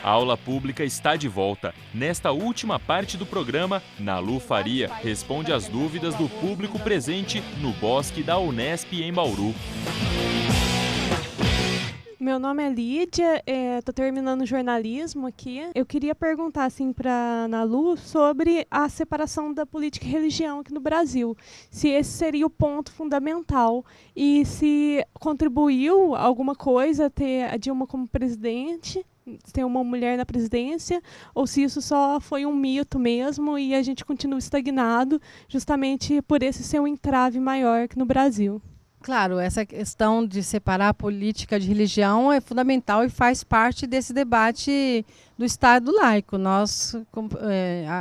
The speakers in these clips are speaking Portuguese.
A aula pública está de volta. Nesta última parte do programa, Nalu Faria responde às dúvidas do público presente no Bosque da Unesp em Bauru. Meu nome é Lídia, estou terminando jornalismo aqui. Eu queria perguntar assim, para a Nalu sobre a separação da política e religião aqui no Brasil. Se esse seria o ponto fundamental e se contribuiu alguma coisa ter a Dilma como presidente, ter uma mulher na presidência, ou se isso só foi um mito mesmo e a gente continua estagnado justamente por esse ser um entrave maior aqui no Brasil. Claro, essa questão de separar a política de religião é fundamental e faz parte desse debate do Estado laico.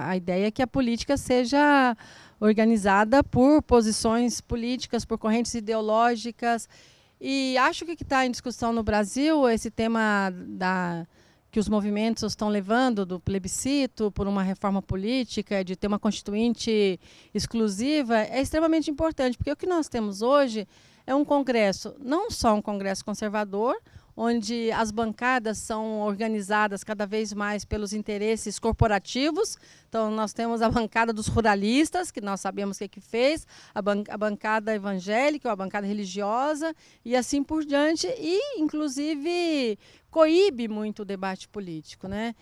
A ideia é que a política seja organizada por posições políticas, por correntes ideológicas. E acho que o que está em discussão no Brasil, esse tema que os movimentos estão levando do plebiscito por uma reforma política, de ter uma constituinte exclusiva, é extremamente importante, porque o que nós temos hoje é um congresso, não só um congresso conservador, onde as bancadas são organizadas cada vez mais pelos interesses corporativos. Então, nós temos a bancada dos ruralistas, que nós sabemos o que fez, a bancada evangélica, a bancada religiosa, e assim por diante, e, inclusive, coíbe muito o debate político, né?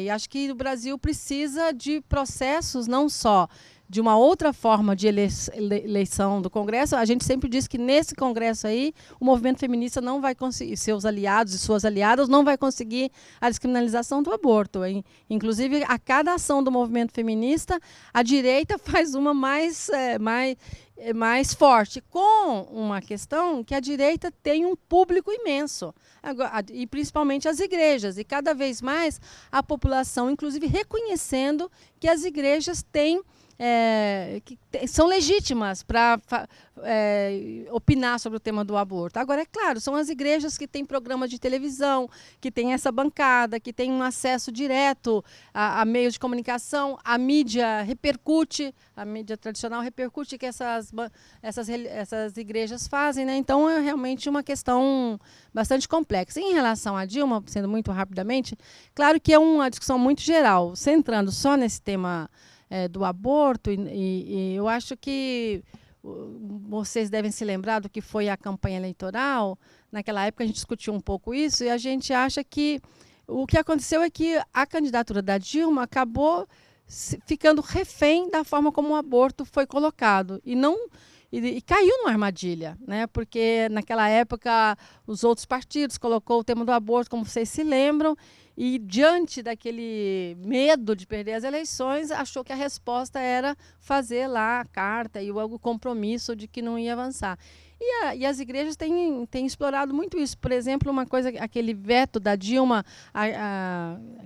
E acho que o Brasil precisa de processos não só de uma outra forma de eleição do Congresso. A gente sempre diz que nesse Congresso aí o movimento feminista não vai conseguir, seus aliados e suas aliadas não vai conseguir a descriminalização do aborto. Hein? Inclusive, a cada ação do movimento feminista, a direita faz uma mais forte, com uma questão que a direita tem um público imenso, e principalmente as igrejas, e cada vez mais a população, inclusive, reconhecendo que as igrejas têm são legítimas para opinar sobre o tema do aborto. Agora, é claro, são as igrejas que têm programas de televisão, que têm essa bancada, que têm um acesso direto a meios de comunicação, a mídia repercute, a mídia tradicional repercute o que essas igrejas fazem, né? Então, é realmente uma questão bastante complexa. Em relação a Dilma, sendo muito rapidamente, claro que é uma discussão muito geral, centrando só nesse tema do aborto, e eu acho que vocês devem se lembrar do que foi a campanha eleitoral. Naquela época a gente discutiu um pouco isso, e a gente acha que o que aconteceu é que a candidatura da Dilma acabou ficando refém da forma como o aborto foi colocado, e caiu numa armadilha, né? Porque naquela época os outros partidos colocou o tema do aborto, como vocês se lembram, e diante daquele medo de perder as eleições, achou que a resposta era fazer lá a carta e o compromisso de que não ia avançar. E as igrejas têm explorado muito isso. Por exemplo, uma coisa, aquele veto da Dilma,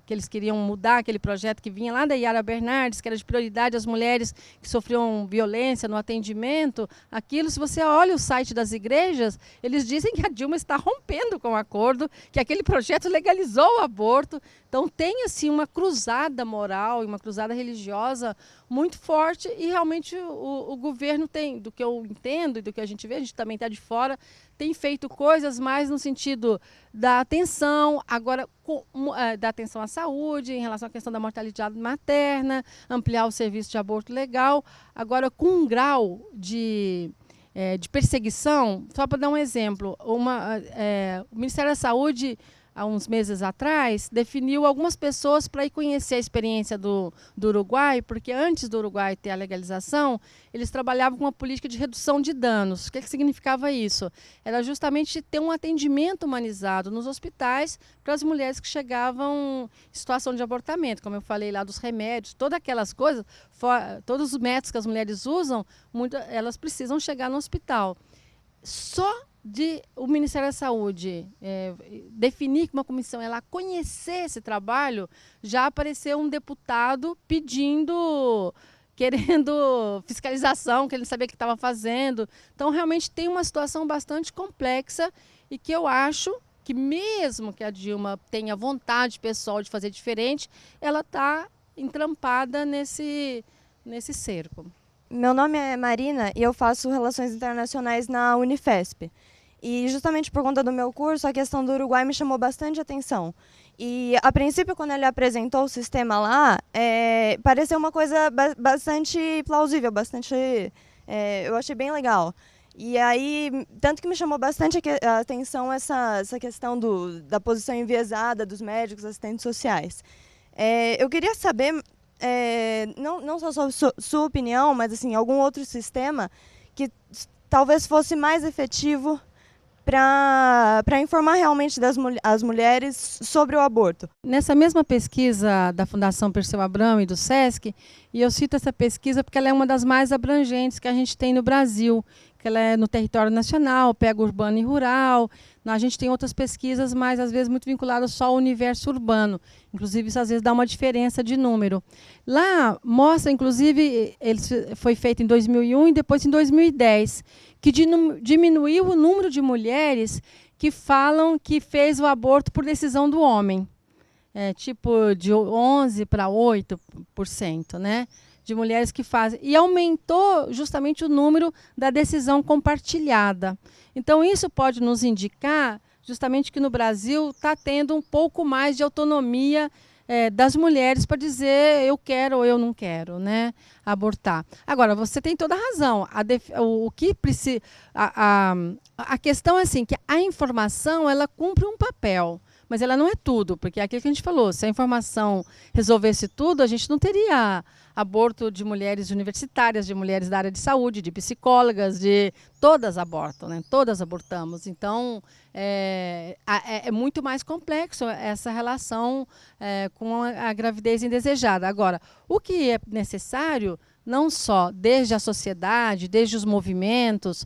que eles queriam mudar, aquele projeto que vinha lá da Yara Bernardes, que era de prioridade às mulheres que sofriam violência no atendimento. Aquilo, se você olha o site das igrejas, eles dizem que a Dilma está rompendo com o acordo, que aquele projeto legalizou o aborto. Então, tem assim, uma cruzada moral e uma cruzada religiosa muito forte, e realmente o governo tem, do que eu entendo e do que a gente vê, a gente também está de fora, tem feito coisas mais no sentido da atenção, agora da atenção à saúde, em relação à questão da mortalidade materna, ampliar o serviço de aborto legal, agora com um grau de perseguição. Só para dar um exemplo, o Ministério da Saúde, há uns meses atrás, definiu algumas pessoas para ir conhecer a experiência do Uruguai, porque antes do Uruguai ter a legalização, eles trabalhavam com uma política de redução de danos. O que significava isso? Era justamente ter um atendimento humanizado nos hospitais para as mulheres que chegavam em situação de abortamento, como eu falei lá dos remédios, todas aquelas coisas, todos os métodos que as mulheres usam, elas precisam chegar no hospital. Só de o Ministério da Saúde definir que uma comissão ela conhecer esse trabalho, já apareceu um deputado querendo fiscalização, querendo saber o que estava fazendo. Então, realmente tem uma situação bastante complexa, e que eu acho que, mesmo que a Dilma tenha vontade pessoal de fazer diferente, ela está entrampada nesse cerco. Meu nome é Marina e eu faço Relações Internacionais na Unifesp. E justamente por conta do meu curso, a questão do Uruguai me chamou bastante atenção. E, a princípio, quando ele apresentou o sistema lá, pareceu uma coisa bastante plausível, eu achei bem legal. E aí, tanto que me chamou bastante a atenção essa questão da posição enviesada dos médicos, assistentes sociais. Eu queria saber, não só sobre sua opinião, mas assim, algum outro sistema que talvez fosse mais efetivo para informar realmente as mulheres sobre o aborto. Nessa mesma pesquisa da Fundação Perseu Abramo e do SESC, e eu cito essa pesquisa porque ela é uma das mais abrangentes que a gente tem no Brasil, que ela é no território nacional, pega urbano e rural. A gente tem outras pesquisas, mas às vezes muito vinculadas só ao universo urbano. Inclusive, isso às vezes dá uma diferença de número. Lá mostra, inclusive, foi feito em 2001 e depois em 2010, que diminuiu o número de mulheres que falam que fez o aborto por decisão do homem. Tipo de 11% para 8%, né? De mulheres que fazem. E aumentou justamente o número da decisão compartilhada. Então, isso pode nos indicar justamente que no Brasil está tendo um pouco mais de autonomia das mulheres para dizer eu quero ou eu não quero, né, abortar. Agora, você tem toda a razão. A questão é assim, que a informação ela cumpre um papel, mas ela não é tudo, porque é aquilo que a gente falou, se a informação resolvesse tudo, a gente não teria aborto de mulheres universitárias, de mulheres da área de saúde, de psicólogas, todas abortam, né? Todas abortamos. Então, é muito mais complexo essa relação com a gravidez indesejada. Agora, o que é necessário, não só desde a sociedade, desde os movimentos,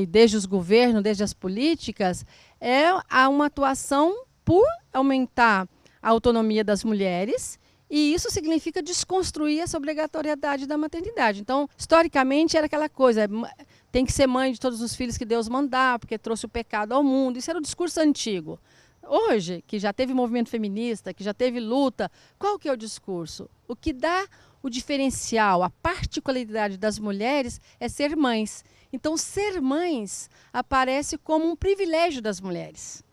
desde os governos, desde as políticas, é uma atuação por aumentar a autonomia das mulheres. E isso significa desconstruir essa obrigatoriedade da maternidade. Então, historicamente, era aquela coisa, tem que ser mãe de todos os filhos que Deus mandar, porque trouxe o pecado ao mundo. Isso era o discurso antigo. Hoje, que já teve movimento feminista, que já teve luta, qual que é o discurso? O que dá o diferencial, a particularidade das mulheres é ser mães. Então, ser mães aparece como um privilégio das mulheres.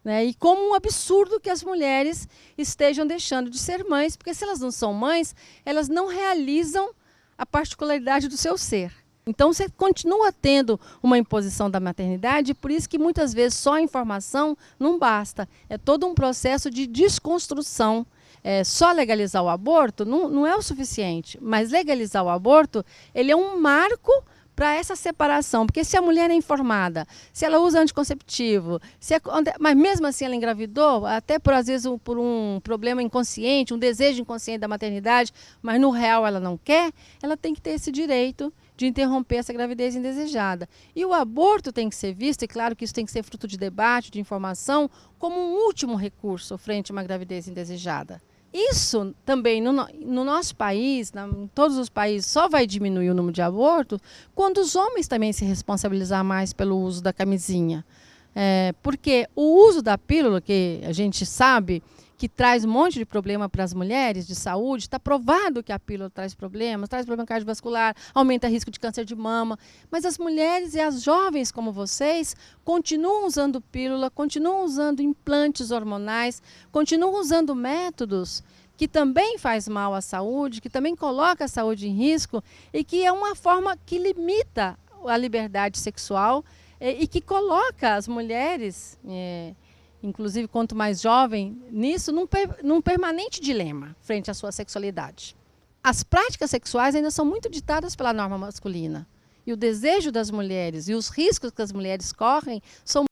Né? E como um absurdo que as mulheres estejam deixando de ser mães, porque se elas não são mães, elas não realizam a particularidade do seu ser. Então você continua tendo uma imposição da maternidade, por isso que muitas vezes só a informação não basta. É todo um processo de desconstrução. Só legalizar o aborto não é o suficiente, mas legalizar o aborto ele é um marco para essa separação, porque se a mulher é informada, se ela usa anticonceptivo, mas mesmo assim ela engravidou, até às vezes por um problema inconsciente, um desejo inconsciente da maternidade, mas no real ela não quer, ela tem que ter esse direito de interromper essa gravidez indesejada. E o aborto tem que ser visto, e claro que isso tem que ser fruto de debate, de informação, como um último recurso frente a uma gravidez indesejada. Isso também, no nosso país, em todos os países, só vai diminuir o número de abortos quando os homens também se responsabilizar mais pelo uso da camisinha. Porque o uso da pílula, que a gente sabe que traz um monte de problema para as mulheres de saúde, está provado que a pílula traz problema cardiovascular, aumenta o risco de câncer de mama, mas as mulheres e as jovens como vocês continuam usando pílula, continuam usando implantes hormonais, continuam usando métodos que também faz mal à saúde, que também coloca a saúde em risco e que é uma forma que limita a liberdade sexual e que coloca as mulheres, inclusive quanto mais jovem, nisso, num permanente dilema frente à sua sexualidade. As práticas sexuais ainda são muito ditadas pela norma masculina. E o desejo das mulheres e os riscos que as mulheres correm são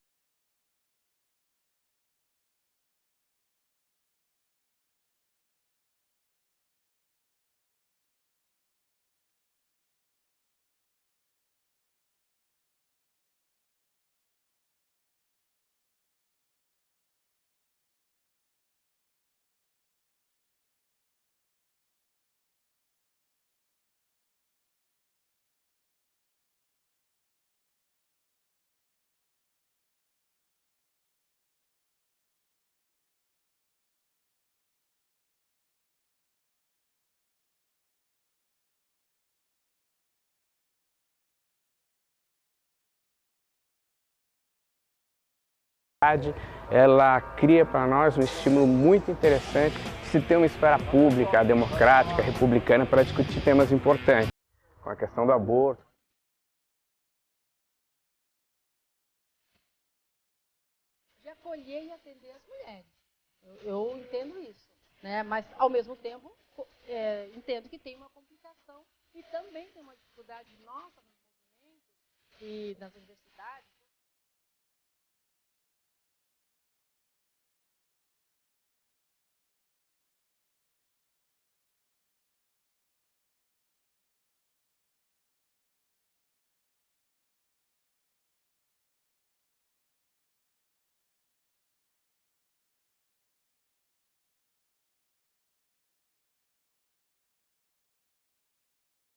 Ela cria para nós um estímulo muito interessante de se ter uma esfera pública, democrática, republicana para discutir temas importantes, como a questão do aborto. De acolher e atender as mulheres. Eu entendo isso, né? Mas, ao mesmo tempo, entendo que tem uma complicação e também tem uma dificuldade nossa nos movimentos e nas universidades,